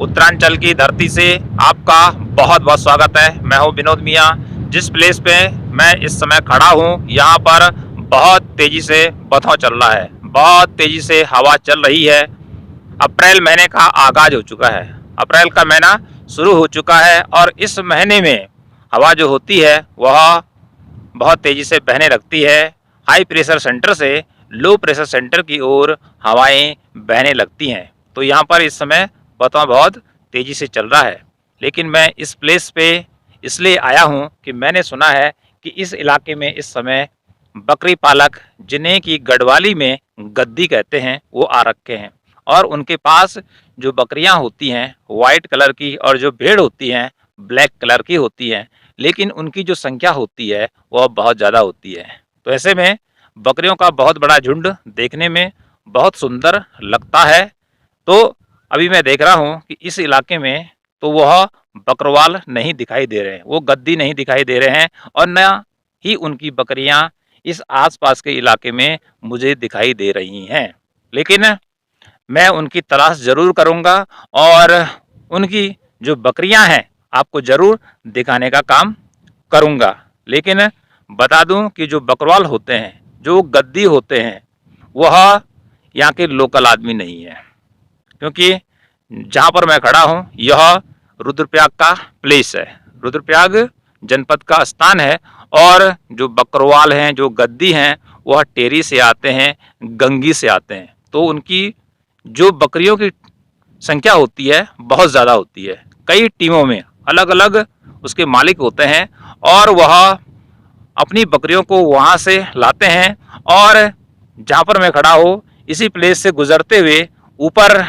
उत्तरांचल की धरती से आपका बहुत बहुत स्वागत है। मैं हूं विनोद मियां। जिस प्लेस पे मैं इस समय खड़ा हूं, यहां पर बहुत तेजी से बथाव चल रहा है, बहुत तेजी से हवा चल रही है। अप्रैल महीने का आगाज हो चुका है, अप्रैल का महीना शुरू हो चुका है और इस महीने में हवा जो होती है वह बहुत तेजी से बहने लगती है। हाई प्रेशर सेंटर से लो प्रेशर सेंटर की ओर हवाएं बहने लगती हैं। तो यहाँ पर इस समय बतौर बहुत तेजी से चल रहा है। लेकिन मैं इस प्लेस पे इसलिए आया हूँ कि मैंने सुना है कि इस इलाके में इस समय बकरी पालक, जिन्हें की गढ़वाली में गद्दी कहते हैं, वो आ रखे हैं और उनके पास जो बकरियां होती हैं वाइट कलर की और जो भेड़ होती हैं ब्लैक कलर की होती हैं, लेकिन उनकी जो संख्या होती है वह बहुत ज़्यादा होती है। तो ऐसे में बकरियों का बहुत बड़ा झुंड देखने में बहुत सुंदर लगता है। तो अभी मैं देख रहा हूँ कि इस इलाके में तो वह बकरवाल नहीं दिखाई दे रहे हैं, वो गद्दी नहीं दिखाई दे रहे हैं और न ही उनकी बकरियां इस आसपास के इलाके में मुझे दिखाई दे रही हैं। लेकिन मैं उनकी तलाश ज़रूर करूँगा और उनकी जो बकरियां हैं आपको ज़रूर दिखाने का काम करूँगा। लेकिन बता दूं कि जो बकरवाल होते हैं, जो गद्दी होते हैं, वह यहाँ के लोकल आदमी नहीं है। क्योंकि जहाँ पर मैं खड़ा हूँ यह रुद्रप्रयाग का प्लेस है, रुद्रप्रयाग जनपद का स्थान है। और जो बकरवाल हैं, जो गद्दी हैं, वह टेरी से आते हैं, गंगी से आते हैं। तो उनकी जो बकरियों की संख्या होती है बहुत ज़्यादा होती है। कई टीमों में अलग अलग उसके मालिक होते हैं और वह अपनी बकरियों को वहाँ से लाते हैं और जहाँ पर मैं खड़ा हूँ इसी प्लेस से गुजरते हुए ऊपर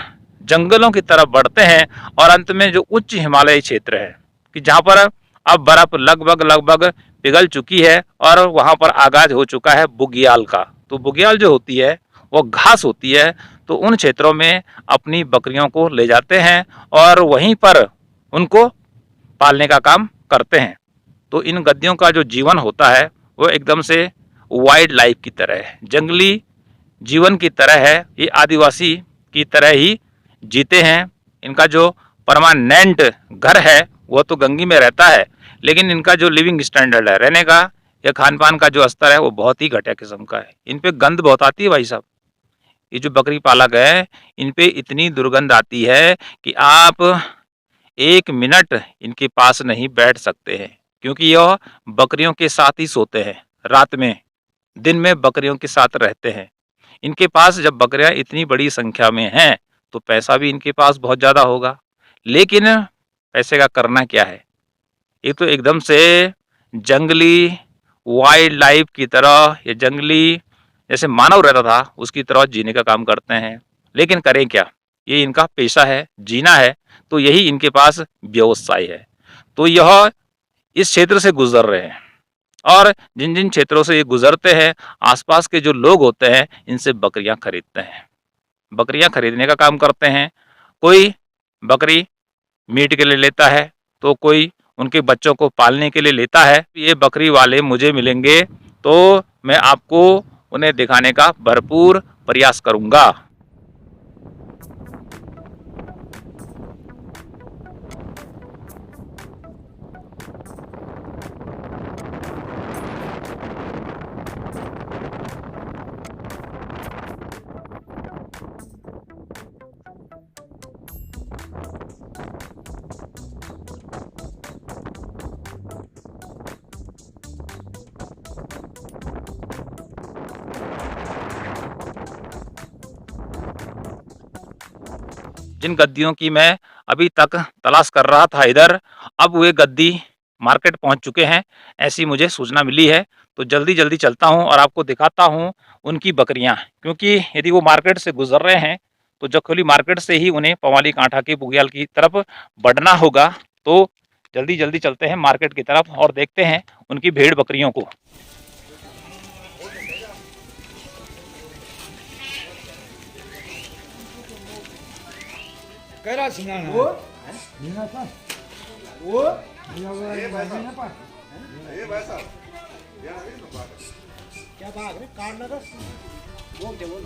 जंगलों की तरफ बढ़ते हैं और अंत में जो उच्च हिमालयी क्षेत्र है कि जहाँ पर अब बर्फ लगभग लगभग पिघल चुकी है और वहाँ पर आगाज हो चुका है बुग्याल का। तो बुग्याल जो होती है वो घास होती है। तो उन क्षेत्रों में अपनी बकरियों को ले जाते हैं और वहीं पर उनको पालने का काम करते हैं। तो इन गद्दियों का जो जीवन होता है वो एकदम से वाइल्ड लाइफ की तरह है, जंगली जीवन की तरह है। ये आदिवासी की तरह ही जीते हैं। इनका जो परमानेंट घर है वह तो गंगी में रहता है, लेकिन इनका जो लिविंग स्टैंडर्ड है, रहने का या खान पान का जो स्तर है वो बहुत ही घटिया किस्म का है। इन पे गंध बहुत आती है भाई साहब। ये जो बकरी पालक है इन पे इतनी दुर्गंध आती है कि आप 1 मिनट इनके पास नहीं बैठ सकते हैं। क्योंकि यह बकरियों के साथ ही सोते हैं रात में, दिन में बकरियों के साथ रहते हैं। इनके पास जब बकरियां इतनी बड़ी संख्या में हैं तो पैसा भी इनके पास बहुत ज़्यादा होगा। लेकिन पैसे का करना क्या है, ये तो एकदम से जंगली वाइल्ड लाइफ की तरह या जंगली जैसे मानव रहता था उसकी तरह जीने का काम करते हैं। लेकिन करें क्या, ये इनका पेशा है, जीना है, तो यही इनके पास व्यवसाय है। तो यह इस क्षेत्र से गुजर रहे हैं और जिन जिन क्षेत्रों से ये गुजरते हैं आसपास के जो लोग होते हैं इनसे बकरियां खरीदते हैं, बकरियां खरीदने का काम करते हैं। कोई बकरी मीट के लिए लेता है तो कोई उनके बच्चों को पालने के लिए लेता है। ये बकरी वाले मुझे मिलेंगे तो मैं आपको उन्हें दिखाने का भरपूर प्रयास करूंगा। जिन गद्दियों की मैं अभी तक तलाश कर रहा था इधर, अब वे गद्दी मार्केट पहुंच चुके हैं, ऐसी मुझे सूचना मिली है। तो जल्दी जल्दी चलता हूं और आपको दिखाता हूं उनकी बकरियां। क्योंकि यदि वो मार्केट से गुजर रहे हैं तो जखोली मार्केट से ही उन्हें पवाली कांठा के बुग्याल की तरफ बढ़ना होगा। तो जल्दी जल्दी चलते हैं मार्केट की तरफ और देखते हैं उनकी भेड़ बकरियों को। करा सिंगाना वो नीना था वो ये भाई साहब क्या भाग रे कार लगा वो क्या बोल